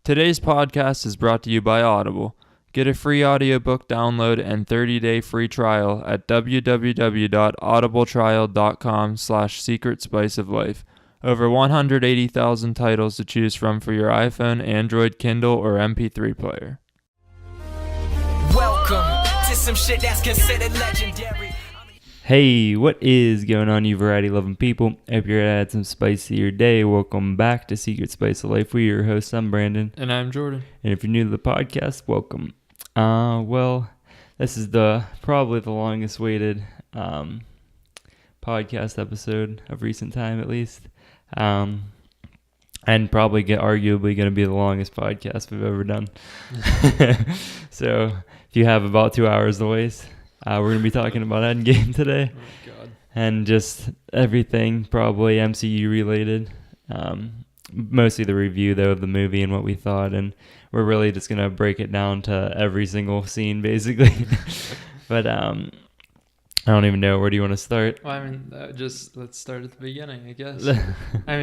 Today's podcast is brought to you by Audible. Get a free audiobook download and 30-day free trial at www.audibletrial.com/secretspiceoflife. Over 180,000 titles to choose from for your iPhone, Android, Kindle, or MP3 player. Welcome to some shit that's considered legendary. Hey, what is going on, you variety-loving people? Hope you're had some spice to your day. Welcome back to Secret Spice of Life. We're your hosts. I'm Brandon. And I'm Jordan. And if you're new to the podcast, welcome. This is probably the longest waited podcast episode of recent time, at least. And probably arguably going to be the longest podcast we've ever done. So if you have about 2 hours to waste, we're going to be talking about Endgame today. Oh, God. And just everything probably MCU related. Mostly the review, though, of the movie and what we thought. And we're really just going to break it down to every single scene, basically. But I don't even know. Where do you want to start? Well, I mean, let's start at the beginning, I guess. I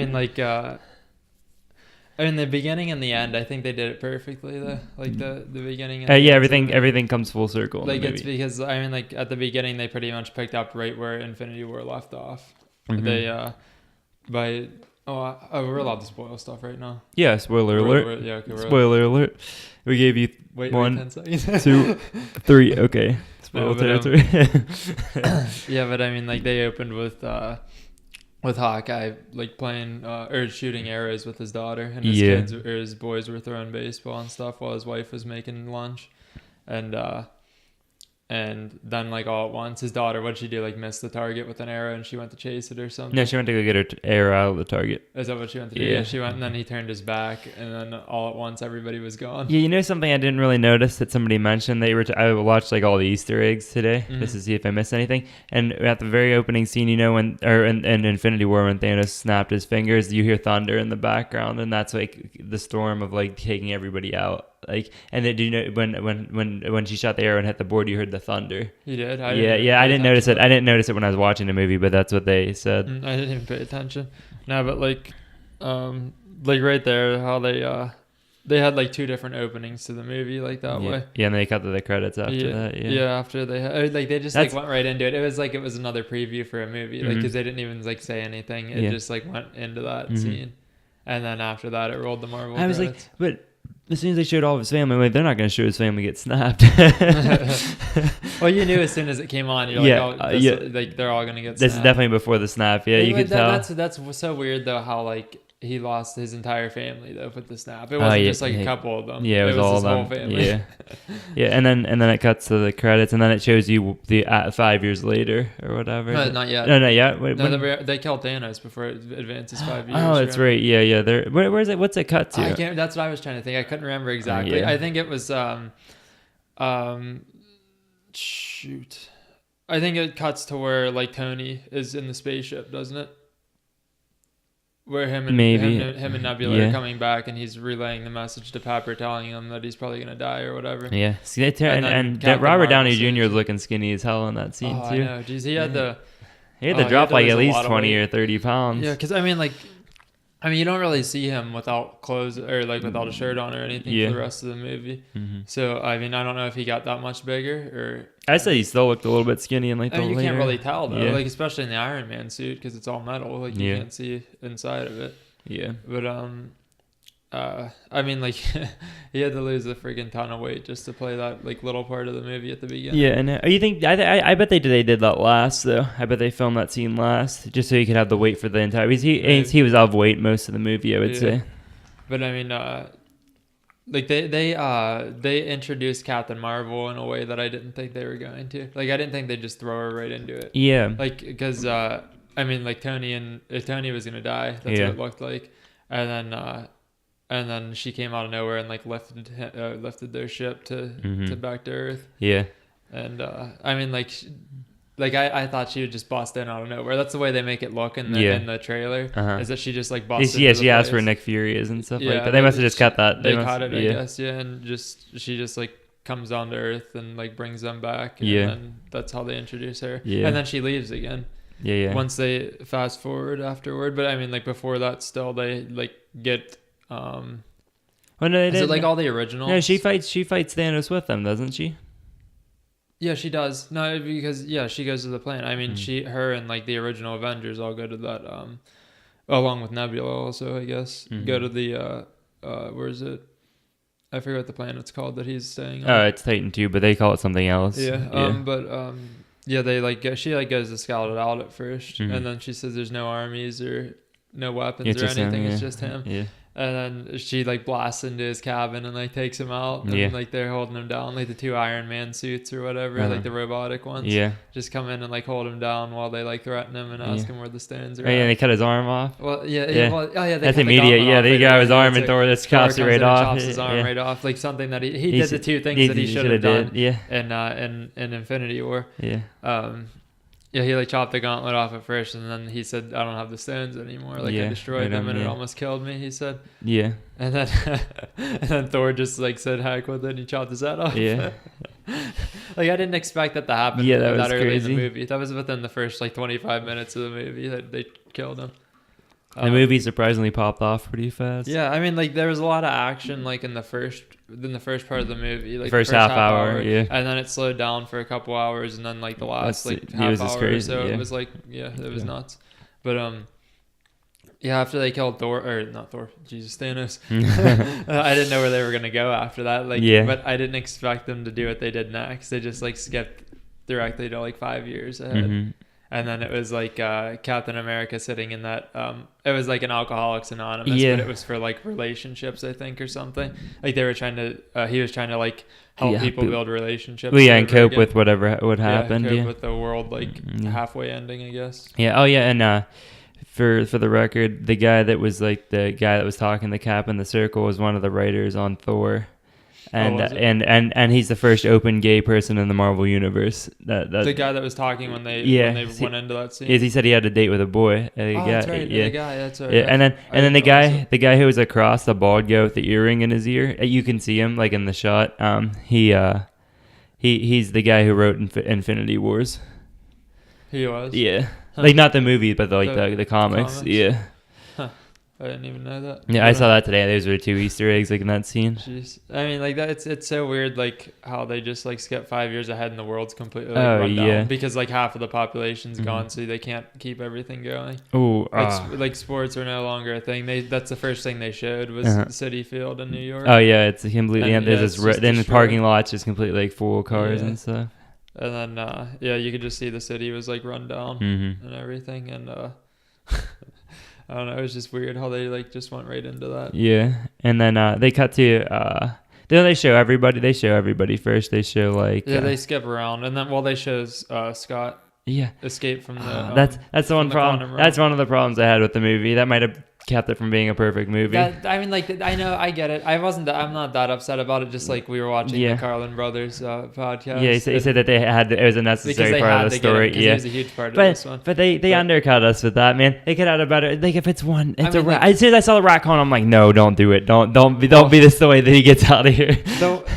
mean, the beginning and the end, I think they did it perfectly, though. Like, the beginning and yeah, everything comes full circle. Like, it's because, I mean, like, at the beginning, they pretty much picked up right where Infinity War left off. Mm-hmm. We're allowed to spoil stuff right now. Yeah, spoiler alert. Yeah, okay, spoiler alert. We gave you wait 1, 10 seconds. 2, 3. Okay. Spoiler territory. Yeah, but I mean, like, they opened with Hawkeye, like, playing or shooting arrows with his daughter, and his boys were throwing baseball and stuff while his wife was making lunch, and then, like, all at once, his daughter, what'd she do? Like, missed the target with an arrow, and she went to chase it or something? No, she went to go get her arrow out of the target. Is that what she went to do? Yeah. She went, and then he turned his back, and then all at once, everybody was gone. Yeah, you know something I didn't really notice that somebody mentioned? I watched, like, all the Easter eggs today just to see if I missed anything. And at the very opening scene, you know, in Infinity War, when Thanos snapped his fingers, you hear thunder in the background, and that's, like, the storm of, like, taking everybody out. Like, and then, do you know when she shot the arrow and hit the board, you heard the thunder? You did? I didn't notice it. I didn't notice it when I was watching the movie, but that's what they said. I didn't even pay attention. No, but like right there, how they had like two different openings to the movie, like that way. Yeah, and they cut to the credits after that. Yeah, after they had, like, they just like went right into it. It was like it was another preview for a movie, like, because they didn't even like say anything. It just like went into that scene, and then after that, it rolled the Marvel credits. I was like, but as soon as they showed all of his family, like, they're not going to show his family get snapped. Well, you knew as soon as it came on, you're like, like, they're all going to get snapped. This is definitely before the snap. Yeah, you could tell. That's so weird, though, how, like, he lost his entire family, though, with the snap. It wasn't just like a couple of them. Yeah, it was all his of them. Whole family. Yeah, yeah, and then it cuts to the credits, and then it shows you the 5 years later or whatever. No, not yet. No, not yet. Wait, they killed Thanos before it advances 5 years. Oh, that's right. Yeah. Where's it? What's it cut to? That's what I was trying to think. I couldn't remember exactly. I think it was shoot. I think it cuts to where, like, Tony is in the spaceship, doesn't it? Where him and Nebula are coming back, and he's relaying the message to Pepper, telling him that he's probably gonna die or whatever. Yeah, see, and Robert Downey Jr. is looking skinny as hell in that scene too. I know. Jeez, he had to drop like at least 20 or 30 pounds. Yeah, because I mean, you don't really see him without clothes or like without a shirt on or anything for the rest of the movie. Mm-hmm. So I mean, I don't know if he got that much bigger or. I said he still looked a little bit skinny and like. You can't really tell though, like, especially in the Iron Man suit, because it's all metal. Like, you can't see inside of it. Yeah. But I mean, like, he had to lose a freaking ton of weight just to play that, like, little part of the movie at the beginning. Yeah, and you think I bet they did that last though. I bet they filmed that scene last just so he could have the weight for the entire. He was of weight most of the movie, I would say. But I mean, like, they introduced Captain Marvel in a way that I didn't think they were going to. Like, I didn't think they'd just throw her right into it. Yeah. Like, because I mean, like, Tony was gonna die. That's what it looked like, and then she came out of nowhere and, like, lifted their ship to back to Earth. Yeah. And I mean, like, I thought she would just bust in out of nowhere. That's the way they make it look in the trailer. Is that she just, like, busted. Yeah, she asked where Nick Fury is and stuff like that. They must have just cut that. They cut it, I guess. Yeah, and she just like comes down to Earth and, like, brings them back. And then that's how they introduce her. Yeah. And then she leaves again. Yeah. Once they fast forward afterward, but I mean, like, before that, still they, like, get Well, no, they Is didn't. it like all the originals? No, she fights Thanos with them, doesn't she? Yeah, she does. No, because she goes to the planet. I mean, her and like the original Avengers all go to that. Along with Nebula, also I guess go to the where is it? I forget what the planet's called that he's staying on. Oh, it's Titan 2, but they call it something else. They like she like goes to scout it out at 1st, and then she says there's no armies or no weapons or anything. It's just him. Yeah. And then she like blasts into his cabin and like takes him out, and like they're holding him down, like the 2 Iron Man suits or whatever, like the robotic ones. Yeah. Just come in and like hold him down while they like threaten him and ask him where the stones are. Oh, yeah, and they cut his arm off. Well, yeah. That's immediate. Yeah, they got his arm and Thor just chops it right off. Chops his arm right off, like something that he did the 2 things that he should have done. Yeah. In Infinity War. Yeah. Yeah, he like chopped the gauntlet off at first, and then he said, "I don't have the stones anymore. Like I destroyed them, and it almost killed me." He said. Yeah. And then Thor just like said, "Heck with it," and he chopped his head off. Yeah. Like I didn't expect that to happen. Yeah, that was early crazy. In the movie. That was within the first like 25 minutes of the movie that they killed him. The movie surprisingly popped off pretty fast. Yeah, I mean, like there was a lot of action like in the first part of the movie, like the first half hour, yeah, and then it slowed down for a couple hours, and then like the last half hour or so, it was like it was nuts. But after they killed Thanos, I didn't know where they were gonna go after that. But I didn't expect them to do what they did next. They just like skipped directly to like 5 years ahead. Mm-hmm. And then it was like Captain America sitting in that. It was like an Alcoholics Anonymous, but it was for like relationships, I think, or something. Like they were trying to. He was trying to like help people build relationships. Well, and cope with whatever would happen. Cope with the world like halfway ending, I guess. Yeah. Oh yeah, and for the record, the guy that was talking to Cap in the Circle was one of the writers on Thor. And he's the first open gay person in the Marvel universe. The guy that was talking when they went into that scene. He said he had a date with a boy. That's right. Yeah. The guy. That's right. Yeah. And then the guy who was across, the bald guy with the earring in his ear. You can see him like in the shot. He's the guy who wrote Infinity Wars. He was. Yeah. Huh. Like not the movie, but the comics. Yeah. I didn't even know that. Yeah, I saw that today. Those were 2 Easter eggs like in that scene. Jeez. I mean, like that. It's so weird, like how they just like skip 5 years ahead and the world's completely run down because like half of the population's gone, so they can't keep everything going. Oh, like sports are no longer a thing. That's the first thing they showed was City Field in New York. Oh yeah, it's completely empty. Then the parking lot's just completely like full of cars and stuff. And then you could just see the city was like run down and everything, and I don't know. It was just weird how they like just went right into that. Yeah, and then they cut to then they show everybody. They show everybody first. They show like they skip around, and then they show Scott escape from the. That's the one problem. That's one of the problems I had with the movie. That might have kept it from being a perfect movie. I mean, like I know, I get it. I'm not that upset about it. Just like we were watching the Carlin Brothers podcast. Yeah, he said that it was a necessary part of the story. It was a huge part of this one. But they undercut us with that, man. They could have a better. Like if it's one, it's a rat. As soon as I saw the rat cone, I'm like, no, don't do it. Don't be this the way that he gets out of here.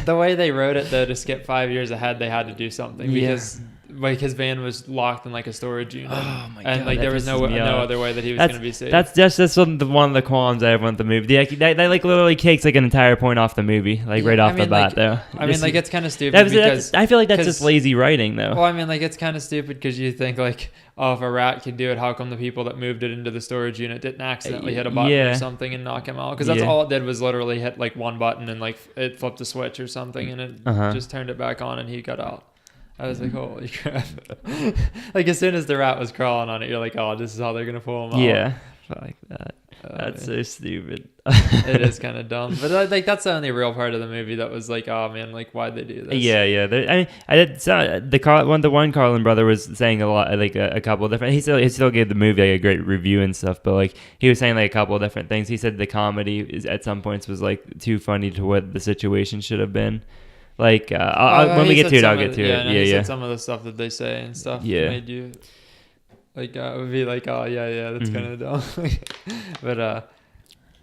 The way they wrote it though, to skip 5 years ahead, they had to do something because. Like his van was locked in like a storage unit, and like there was no other way that he was going to be safe. That's one of the qualms I have with the movie. They like literally takes like an entire point off the movie, like right off the bat. Though I mean, like it's kind of stupid because I feel like that's just lazy writing, though. Well, I mean, like it's kind of stupid because you think like, if a rat can do it, how come the people that moved it into the storage unit didn't accidentally hit a button or something and knock him out? Because that's all it did was literally hit like one button and like it flipped a switch or something and it just turned it back on and he got out. I was like, holy crap. Like, as soon as the rat was crawling on it, you're like, oh, this is how they're going to pull him out. Yeah, like that. That's so stupid. It is kind of dumb. But, like, that's the only real part of the movie that was like, oh, man, like, why'd they do this? Yeah. I mean, I did. The one Carlin brother was saying a lot, like, a couple of different. He still gave the movie, like, a great review and stuff. But, like, he was saying, like, a couple of different things. He said the comedy at some points was, like, too funny to what the situation should have been. Like when we get to it, I'll get to it. He said some of the stuff that they say and stuff made you like it would be like, oh yeah, that's kind of dumb. But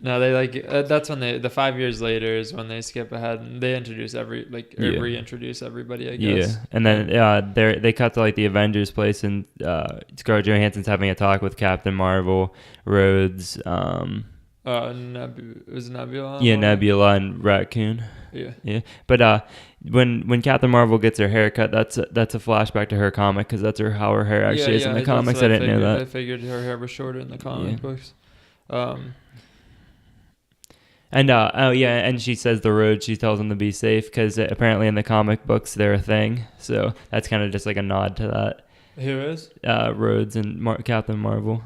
no, they like that's when the 5 years later is when they skip ahead and they introduce reintroduce everybody, I guess. Yeah, and then they cut to like the Avengers place and Scarlett Johansson's having a talk with Captain Marvel, Rhodes, It was Nebula. Yeah, Nebula and Raccoon. Yeah. But when Captain Marvel gets her haircut, that's a flashback to her comic because that's how her hair actually is in the comics. I didn't know that. I figured her hair was shorter in the comic books. And she says the road. She tells him to be safe because apparently in the comic books they're a thing. So that's kind of just like a nod to that. Who is? Rhodes and Captain Marvel.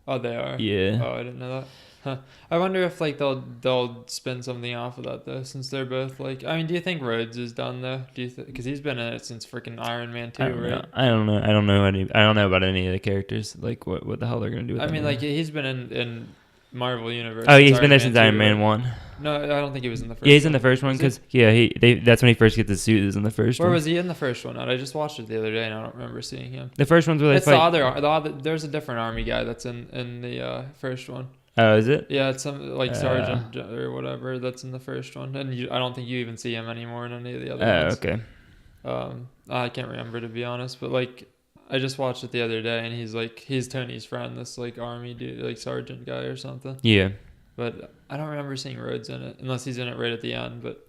Oh, they are. Yeah. Oh, I didn't know that. Huh. I wonder if like they'll spin something off of that though, since they're both like. I mean, do you think Rhodes is done though? Do you because he's been in it since freaking Iron Man 2, right? I don't know. I don't know about any of the characters. Like what the hell they're gonna do with them. I mean, like he's been in Marvel Universe. Oh, he's been there since Iron Man 1. No, I don't think he was in the first. Yeah, he's in the first one because that's when he first gets his suit. Is in the first one. Where was he in the first one? I just watched it the other day and I don't remember seeing him. The first one's where they fight. The other. There's a different army guy that's in the first one. Oh, is it? Yeah, it's some like Sergeant or whatever that's in the first one, and I don't think you even see him anymore in any of the other ones. Okay. I can't remember to be honest, but like I just watched it the other day, and he's Tony's friend, this like army dude, like sergeant guy or something. Yeah. But I don't remember seeing Rhodes in it, unless he's in it right at the end. But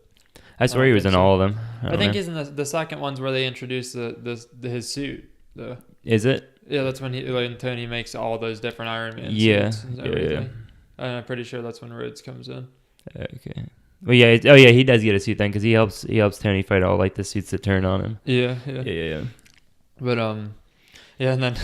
I swear he was in all of them. I think he's in the second ones where they introduce his suit. Is it? Yeah, that's when Tony makes all those different Iron Man suits and everything. And I'm pretty sure that's when Rhodes comes in. Okay. Well, yeah. He does get a suit then because he helps Tony fight all like the suits that turn on him. Yeah. But yeah, and then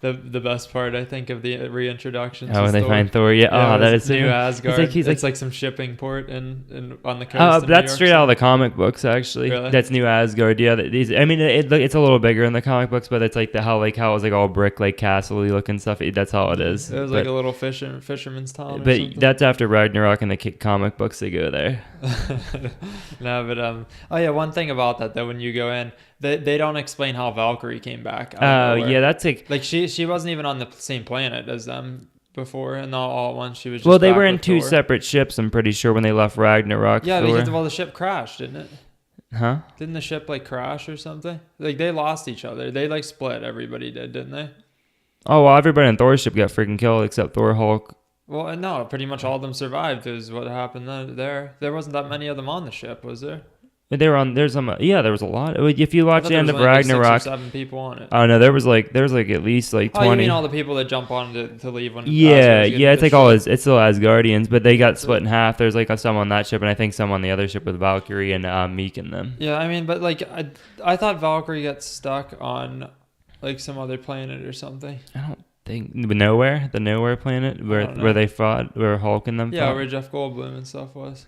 the best part I think of the reintroduction. Oh, when they find Thor, that is New Asgard. It's like some shipping port in on the coast. That's straight out of the comic books, actually. Really? That's New Asgard. Yeah, I mean it's a little bigger in the comic books, but it's like how it was like all brick, like castle-y looking stuff. That's how it is. It was like a little fisherman's town. But that's after Ragnarok and the comic books. They go there. No, but one thing about that though, when you go in, they don't explain how Valkyrie came back. Oh yeah, that's like she wasn't even on the same planet as them before, and all at once she was. Just they were in two Thor. Separate ships. I'm pretty sure when they left Ragnarok. Yeah, because the ship crashed, didn't it? Huh? Didn't the ship like crash or something? Like they lost each other. They like split. Everybody did, didn't they? Oh well, everybody in Thor's ship got freaking killed except Thor, Hulk. Well, no, pretty much all of them survived. Is what happened there. There wasn't that many of them on the ship, was there? They were on. There was a lot. If you watch the end of Ragnarok, like 6 or 7 people on it. Oh no, there was like at least like 20. Oh, you mean all the people that jump on to leave when? Yeah. It's like it's still Asgardians, but they got split in half. There's like some on that ship, and I think some on the other ship with Valkyrie and Meek in them. Yeah, I mean, but like I thought Valkyrie got stuck on like some other planet or something. I don't think the Nowhere planet where they fought, where Hulk and them. Yeah, where Jeff Goldblum and stuff was.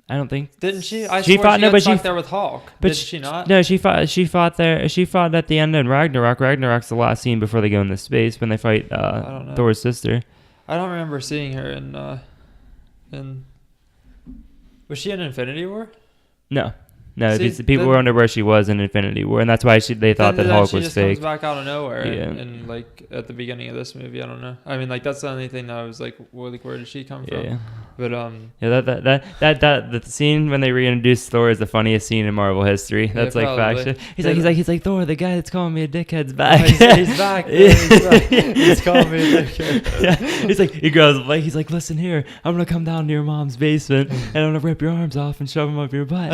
I don't think. Didn't she? She fought. But she there with Hulk. But did she not? No, she fought there. She fought at the end in Ragnarok. Ragnarok's the last scene before they go into space when they fight Thor's sister. I don't remember seeing her in. Was she in Infinity War? No. No, people were wondering where she was in Infinity War, and that's why they thought that Hulk was fake. She just comes back out of nowhere, and like at the beginning of this movie, I don't know. I mean, like that's the only thing that I was like, where did she come from? Yeah. But that the scene when they reintroduced Thor is the funniest scene in Marvel history. That's like fact. He's like Thor, the guy that's calling me a dickhead's back. He's back. He's calling me a dickhead. Yeah. He's like he's like, listen here, I'm gonna come down to your mom's basement and I'm gonna rip your arms off and shove them up your butt.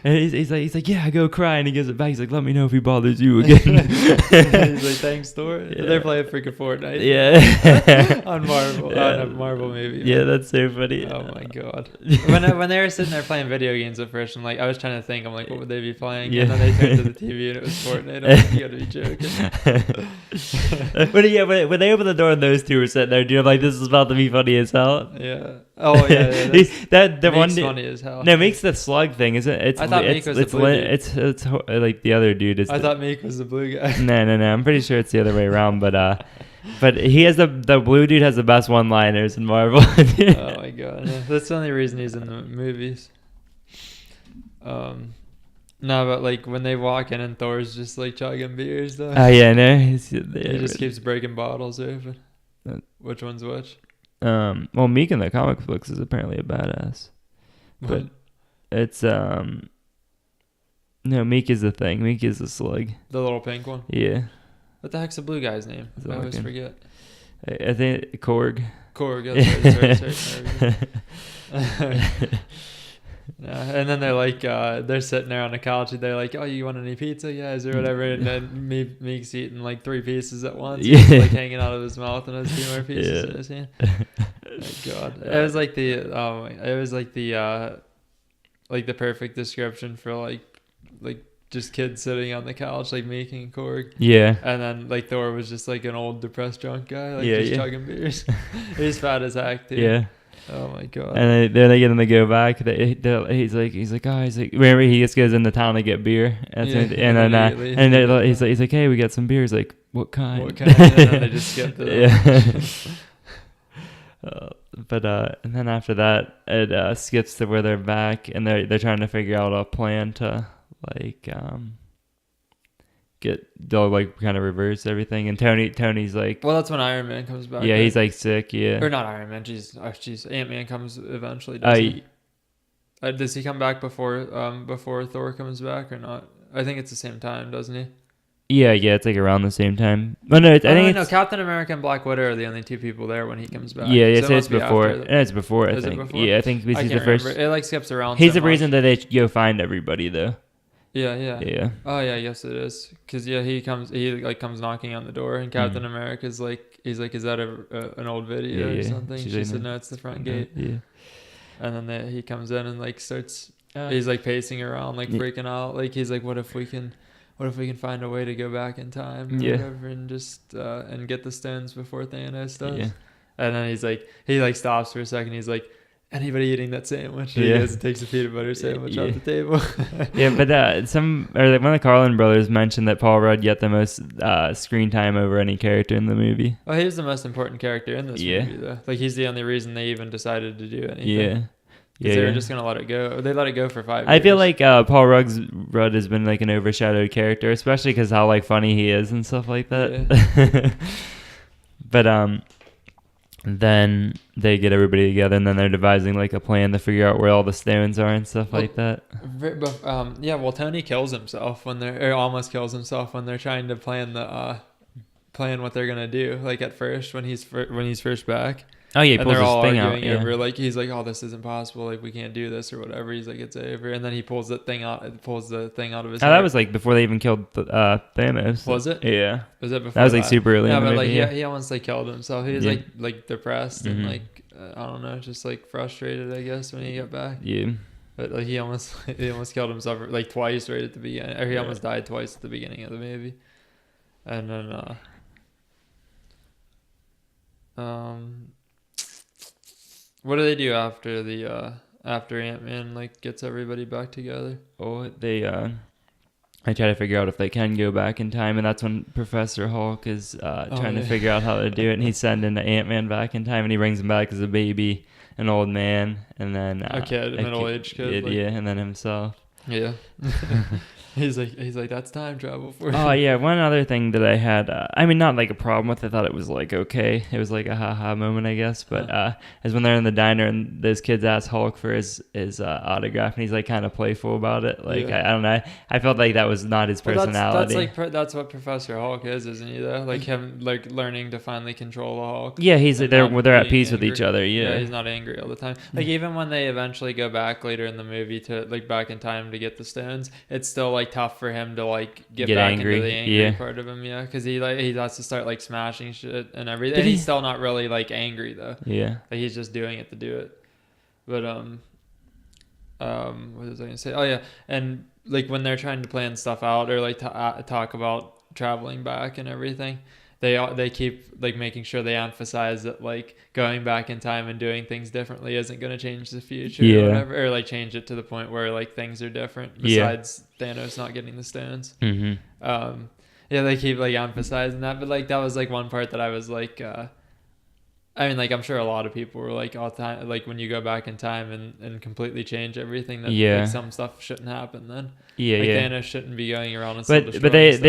And he's like, yeah, go cry, and he gives it back. He's like, let me know if he bothers you again. He's like, thanks, Thor. Yeah. They're playing freaking Fortnite. Yeah. On Marvel, on a Marvel movie. Yeah, that's so funny. Oh my god. When they were sitting there playing video games at first, I'm like, I was trying to think, I'm like, what would they be playing? Yeah. And then they turned to the TV and it was Fortnite. I'm like, you gotta be joking. When they opened the door and those two were sitting there, do you know, like, this is about to be funny as hell? Yeah. Oh yeah. The one funny as hell. No, Meek's the slug thing, isn't it? I thought Meek was the blue dude. It's like the other dude is. I thought Meek was the blue guy. No. I'm pretty sure it's the other way around, but he has the blue dude has the best one-liners in Marvel. Oh my god, yeah. That's the only reason he's in the movies. No, but like when they walk in and Thor's just like chugging beers though. Oh yeah, no, he just keeps breaking bottles open. Which one's which? Well, Meek in the comic books is apparently a badass, but it's no, Meek is the thing. Meek is the slug. The little pink one. Yeah. What the heck's the blue guy's name? I always forget. I think Korg. Korg. Yeah, and then they're like, they're sitting there on the couch, and they're like, "Oh, you want any pizza, guys, or whatever?" And then Meek's eating like 3 pieces at once. Yeah. He's like hanging out of his mouth and has 2 more pieces in his hand. Oh, God, it was like the perfect description for like just kids sitting on the couch, like Meek and Korg. Yeah. And then like Thor was just like an old depressed drunk guy, like just chugging beers. He's fat as heck, dude. Yeah. Oh my God. And then they get him to go back. He's like, remember he just goes into town to get beer. And then he's like, hey, we got some beers. Like, what kind? What kind? And then they just skipped it. Yeah. And then after that, it skips to where they're back and they're trying to figure out a plan to like they'll like kind of reverse everything. And Tony's like, well, that's when Iron Man comes back. Yeah, right? he's like sick. Yeah, or not Iron Man. Jeez, Ant-Man comes eventually. Does he come back before Thor comes back or not? I think it's the same time, doesn't he? Yeah, it's like around the same time. But no, I think it's Captain America and Black Widow are the only 2 people there when he comes back. Yeah, so it's before. It's before, I think. Before? Yeah, I think he's the first. It like skips around. He's the reason that they go find everybody, though. Yeah. Oh yeah, yes it is. Cause he comes knocking on the door, and Captain America's like, he's like, is that an old video or something? She said, no, it's the front gate. Yeah. And then he comes in and like starts. He's like pacing around, like freaking out. Like he's like, what if we can find a way to go back in time or whatever, and just and get the stones before Thanos does? Yeah. And then he stops for a second. He's like, anybody eating that sandwich? And he goes and takes a peanut butter sandwich off the table. Yeah, but one of the Carlin brothers mentioned that Paul Rudd get the most screen time over any character in the movie. Oh, he was the most important character in this movie, though. Like, he's the only reason they even decided to do anything. Yeah. Because they were just going to let it go. They let it go for 5 years. I feel like Paul Rudd has been like an overshadowed character, especially because how like funny he is and stuff like that. Yeah. But then they get everybody together, and then they're devising like a plan to figure out where all the stones are and stuff like that. Well, Tony kills himself almost kills himself when they're trying to plan what they're gonna do. Like at first, when he's first back. Oh yeah, and they're all arguing over like he's like, oh, this isn't possible, like we can't do this or whatever. He's like, it's over, and then he pulls the thing out of his head. That was like before they even killed Thanos. Was it? Yeah. Was it before? That was like super early. Yeah, in the but movie, like he almost like killed himself. He was like depressed and like I don't know, just like frustrated, I guess, when he got back. Yeah. But like he almost killed himself like twice right at the beginning, or he almost died twice at the beginning of the movie, and then what do they do after after Ant-Man like gets everybody back together? Oh, I try to figure out if they can go back in time, and that's when Professor Hulk is trying to figure out how to do it, and he's sending Ant-Man back in time, and he brings him back as a baby, an old man, and then a kid, a middle-aged kid, and then himself. Yeah. He's like that's time travel for you. Oh yeah, one other thing that I had, I mean, not like a problem with. I thought it was like okay. It was like a haha moment, I guess. But is when they're in the diner and those kids ask Hulk for his autograph, and he's like kind of playful about it. Like I don't know. I felt like that was not his personality. That's what Professor Hulk is, isn't he? Though, like him, like learning to finally control the Hulk. Yeah, they're at peace with each other. Yeah, he's not angry all the time. Like even when they eventually go back later in the movie to like back in time to get the stones, it's still like tough for him to like get back angry. Into the angry part of him, because he has to start like smashing shit and everything. And he's still not really like angry though. Yeah, like he's just doing it to do it. But what was I gonna say? Oh yeah, and like when they're trying to plan stuff out or like talk about traveling back and everything, they keep like making sure they emphasize that like going back in time and doing things differently isn't going to change the future or whatever, or like change it to the point where like things are different besides Thanos not getting the stones. They keep like emphasizing that, but like that was like one part that I was like I mean, like, I'm sure a lot of people were like, all the time, like, when you go back in time and completely change everything, that like, some stuff shouldn't happen then. Thanos shouldn't be going around and stuff. But they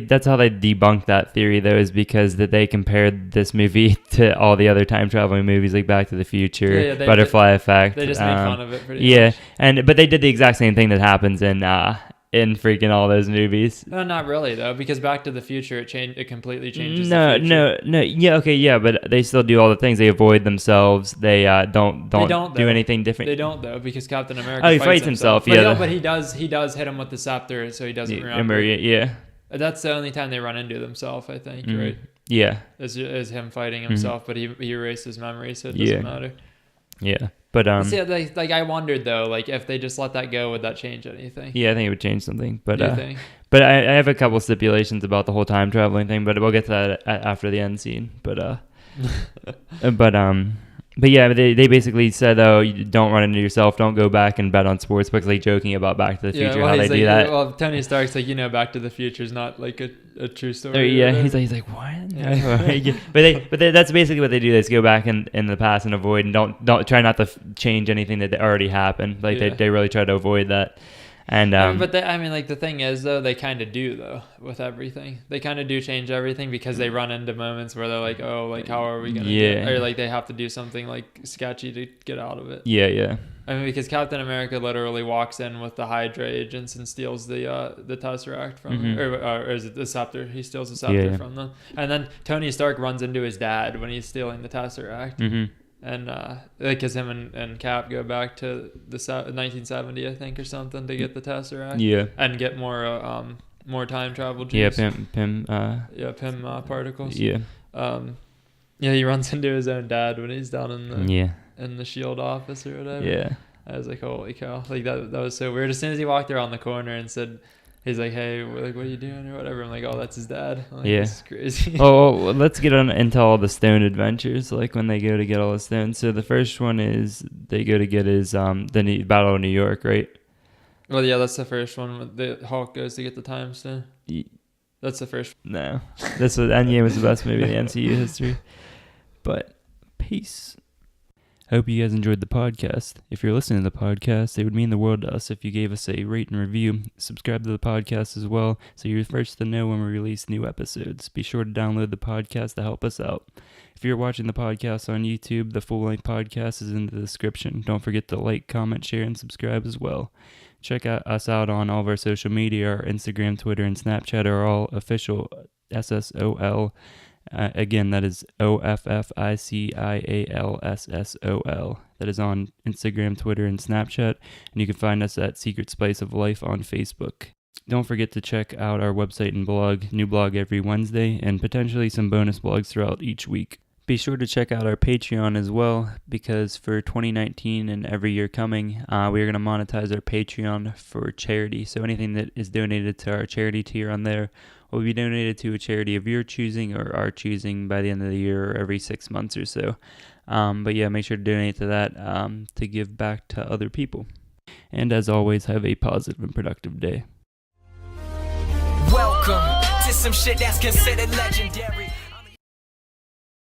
that's how they debunked that theory, though, is because that they compared this movie to all the other time traveling movies, like Back to the Future, Butterfly Effect. They just made fun of it pretty much. But they did the exact same thing that happens in in freaking all those movies. No, not really though, because Back to the Future it completely changes. No, the future. no, yeah, okay, yeah, but they still do all the things. They avoid themselves. They don't do anything different. They don't though, because Captain America. He fights himself. But he does hit him with the scepter, so he doesn't remember. Yeah. That's the only time they run into themselves, I think, right? Yeah. Is him fighting himself, but he erased his memory, so it doesn't matter. Yeah. But see, like I wondered though, like if they just let that go, would that change anything? Yeah, I think it would change something. But Do you think? But I have a couple stipulations about the whole time traveling thing, but we'll get to that after the end scene. But but yeah, they basically said, oh, you don't run into yourself, don't go back and bet on sports books, like joking about Back to the Future, how they do that. Well, Tony Stark's like, Back to the Future is not like a true story. Yeah, he's like, what? Yeah. but that's basically what they do. They just go back in the past and avoid, and don't try not to change anything that already happened. Like they really try to avoid that. And but the thing is though, they kind of do though with everything. They kind of do change everything because they run into moments where they're like, oh, like how are we gonna do it? Or like they have to do something like sketchy to get out of it. Yeah. I mean, because Captain America literally walks in with the Hydra agents and steals the Tesseract from them. Or is it the scepter? He steals the scepter from them. And then Tony Stark runs into his dad when he's stealing the Tesseract. And because him and Cap go back to the 1970, I think, or something, to get the Tesseract. Yeah. And get more time travel juice. Yeah, Pym particles. Yeah. He runs into his own dad when he's down in the SHIELD office or whatever. Yeah. I was like, holy cow! Like that was so weird. As soon as he walked around the corner and said, he's like, hey, like, what are you doing or whatever? I'm like, oh, that's his dad. I'm like, this is crazy. Well, let's get on into all the stone adventures, like when they go to get all the stones. So the first one is they go to get his the Battle of New York, right? Well, yeah, that's the first one. The Hulk goes to get the time stone. That's the first. No, Endgame was the best movie in the MCU history. But peace. I hope you guys enjoyed the podcast. If you're listening to the podcast, it would mean the world to us if you gave us a rate and review. Subscribe to the podcast as well, so you're first to know when we release new episodes. Be sure to download the podcast to help us out. If you're watching the podcast on YouTube, the full-length podcast is in the description. Don't forget to like, comment, share, and subscribe as well. Check us out on all of our social media. Our Instagram, Twitter, and Snapchat are all official SSOL. Again, that is OFFICIALSSOL. That is on Instagram, Twitter, and Snapchat. And you can find us at Secret Spice of Life on Facebook. Don't forget to check out our website and blog. New blog every Wednesday, and potentially some bonus blogs throughout each week. Be sure to check out our Patreon as well, because for 2019 and every year coming, we are going to monetize our Patreon for charity. So anything that is donated to our charity tier on there will be donated to a charity of your choosing or our choosing by the end of the year or every 6 months or so. But yeah, make sure to donate to that to give back to other people. And as always, have a positive and productive day. Welcome to some shit that's considered legendary.